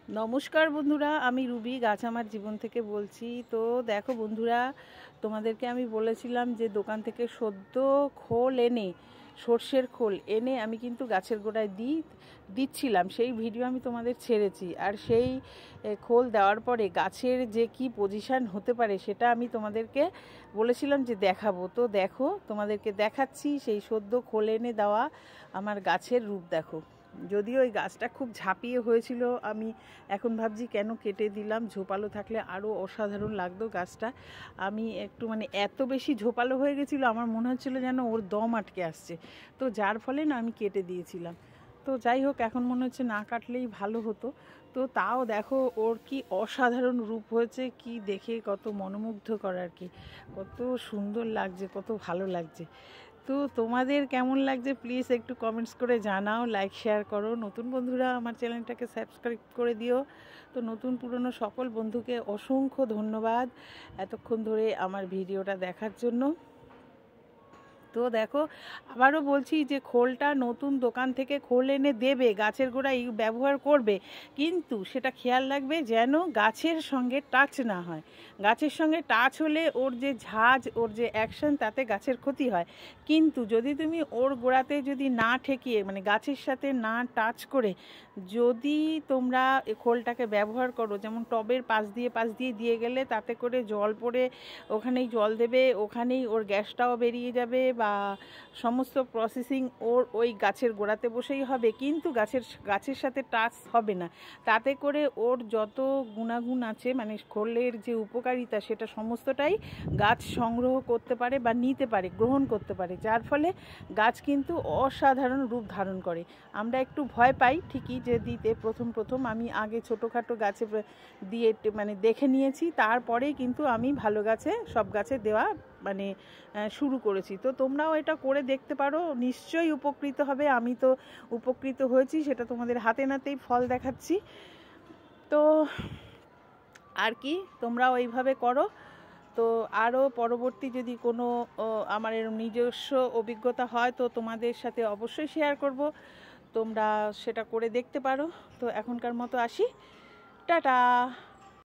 নমস্কার বন্ধুরা, আমি রুবি গাছ আমার জীবন থেকে বলছি। তো দেখো বন্ধুরা, তোমাদেরকে আমি বলেছিলাম যে দোকান থেকে সদ্য খোল এনে, সর্ষের খোল এনে আমি কিন্তু গাছের গোড়ায় দিচ্ছিলাম। সেই ভিডিও আমি তোমাদের ছেড়েছি। আর সেই খোল দেওয়ার পরে গাছের যে কি পজিশান হতে পারে সেটা আমি তোমাদেরকে বলেছিলাম যে দেখাবো। তো দেখো, তোমাদেরকে দেখাচ্ছি সেই সদ্য খোল এনে দেওয়া আমার গাছের রূপ। দেখো, যদিও ওই গাছটা খুব ঝাঁপিয়ে হয়েছিল, আমি এখন ভাবছি কেন কেটে দিলাম। ঝোপালো থাকলে আরও অসাধারণ লাগতো গাছটা। আমি একটু এত বেশি ঝোপালো হয়ে গেছিলো, আমার মনে হচ্ছিলো যেন ওর দম আটকে আসছে। তো যার ফলে না আমি কেটে দিয়েছিলাম। তো যাই হোক, এখন মনে হচ্ছে না কাটলেই ভালো হতো। তো তাও দেখো ওর কি অসাধারণ রূপ হয়েছে, কি দেখে কত মনোমুগ্ধকর আর কি, কত সুন্দর লাগছে, কত ভালো লাগছে। তো তোমাদের কেমন লাগছে প্লিজ একটু কমেন্টস করে জানাও, লাইক শেয়ার করো। নতুন বন্ধুরা আমার চ্যানেলটাকে সাবস্ক্রাইব করে দিও। তো নতুন পুরনো সকল বন্ধুকে অসংখ্য ধন্যবাদ এতক্ষণ ধরে আমার ভিডিওটা দেখার জন্য। তো দেখো, আবারও বলছি যে খোলটা নতুন দোকান থেকে খোল এনে দেবে, গাছের গোড়ায় ব্যবহার করবে, কিন্তু সেটা খেয়াল রাখবে যেন গাছের সঙ্গে টাচ না হয়। গাছের সঙ্গে টাচ হলে ওর যে ঝাঁজ, ওর যে অ্যাকশন, তাতে গাছের ক্ষতি হয়। কিন্তু যদি তুমি ওর গোড়াতে যদি না ঠেকিয়ে, গাছের সাথে না টাচ করে যদি তোমরা খোলটাকে ব্যবহার করো, যেমন টবের পাশ দিয়ে দিয়ে গেলে তাতে করে জল পড়ে ওখানেই জল দেবে, ওখানেই ওর গ্যাসটাও বেরিয়ে যাবে, বা সমস্ত প্রসেসিং ওর ওই গাছের গোড়াতে বসেই হবে, কিন্তু গাছের সাথে টাচ হবে না। তাতে করে ওর যত গুণাগুণ আছে, খোলের যে উপকারিতা, সেটা সমস্তটাই গাছ সংগ্রহ করতে পারে বা নিতে পারে, গ্রহণ করতে পারে, যার ফলে গাছ কিন্তু অসাধারণ রূপ ধারণ করে। আমরা একটু ভয় পাই ঠিকই যে দিতে, প্রথম আমি আগে ছোটোখাটো গাছে দিয়ে দেখে নিয়েছি, তারপরেই কিন্তু আমি ভালো গাছে, সব গাছে দেওয়া শুরু করেছি। তো তোমরাও এটা করে দেখতে পারো, নিশ্চয়ই উপকৃত হবে। আমি তো উপকৃত হয়েছি, সেটা তোমাদের হাতে নাতেই ফল দেখাচ্ছি। তো আর কি, তোমরাও এইভাবে করো। তো আরও পরবর্তী যদি কোনো আমার নিজস্ব অভিজ্ঞতা হয় তো তোমাদের সাথে অবশ্যই শেয়ার করব, তোমরা সেটা করে দেখতে পারো। তো এখনকার মতো আসি, টাটা।